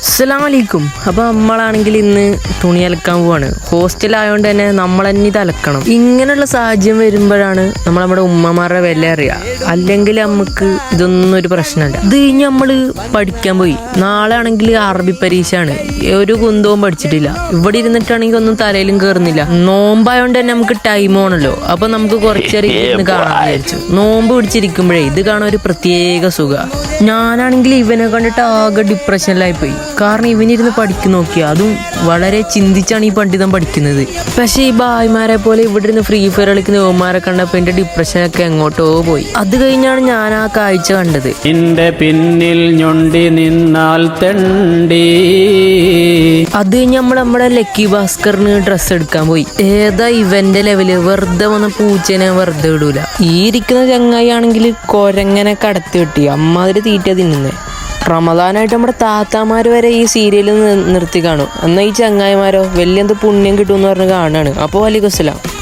അസ്സലാമലൈക്കും. അപ്പോൾ നമ്മളാണെങ്കിൽ ഇന്ന് തുണി അലക്കാൻ പോവാണ്. ഹോസ്റ്റലായതുകൊണ്ട് തന്നെ നമ്മൾ തന്നെ ഇത് അലക്കണം. ഇങ്ങനെയുള്ള സാഹചര്യം വരുമ്പോഴാണ് നമ്മുടെ ഉമ്മമാരുടെ വില അറിയുക. അല്ലെങ്കിൽ നമുക്ക് ഇതൊന്നും ഒരു പ്രശ്നമല്ല. ഇത് കഴിഞ്ഞ് നമ്മൾ പഠിക്കാൻ പോയി. നാളെ ആണെങ്കിൽ അറബി പരീക്ഷയാണ്. ഒരു കുന്തവും പഠിച്ചിട്ടില്ല. ഇവിടെ ഇരുന്നിട്ടാണെങ്കിൽ ഒന്നും തലയിലും കയറുന്നില്ല. നോമ്പായതുകൊണ്ട് തന്നെ നമുക്ക് ടൈം ആണല്ലോ. അപ്പോൾ നമുക്ക് കുറച്ചേരം ഇരുന്ന് കാണാൻ വിചാരിച്ചു. നോമ്പ് പിടിച്ചിരിക്കുമ്പോഴേ ഇത് കാണാൻ ഒരു പ്രത്യേക സുഖമാണ്. ഞാനാണെങ്കിൽ ഇവനെ കണ്ടിട്ട് ആകെ ഡിപ്രഷനിലായി പോയി. കാരണം ഇവനിരുന്ന് പഠിക്കും നോക്കിയ അതും വളരെ ചിന്തിച്ചാണ് ഈ പണ്ഡിതം പഠിക്കുന്നത്. പക്ഷെ ഈ ഭായിമാരെ പോലെ ഇവിടെ ഇരുന്ന് ഫ്രീ ഫയർ കളിക്കുന്ന യുവമാരെ കണ്ടപ്പോൾ എന്റെ ഡിപ്രഷനൊക്കെ എങ്ങോട്ടോ പോയി. അത് കഴിഞ്ഞാണ് ഞാൻ ആ കാഴ്ച കണ്ടത്. നിന്റെ പിന്നിൽ ഞൊണ്ടി നിന്നാൽ തെണ്ടി. അത് കഴിഞ്ഞ് നമ്മുടെ ലക്കി ഭാസ്കറിന് ഡ്രസ്സ് എടുക്കാൻ പോയി. ഏതാ ഇവന്റെ ലെവല്. വെറുതെ വന്ന പൂച്ചേനെ വെറുതെ വിടൂല. ഈ ഇരിക്കുന്ന ചങ്ങായി ആണെങ്കിൽ കൊരങ്ങനെ കടത്തി വെട്ടി അമ്മാതിരി തീറ്റ തിന്നുന്നേ. റമദാനായിട്ട് നമ്മുടെ താത്താമാർ വരെ ഈ സീരിയലിൽ നിർത്തി കാണും. എന്നാൽ ഈ ചങ്ങായിമാരോ വലിയ എന്ത് പുണ്യം കിട്ടുമെന്ന് പറഞ്ഞ് കാണുകയാണ്. അപ്പോൾ വലൈക്കും അസ്സലാം.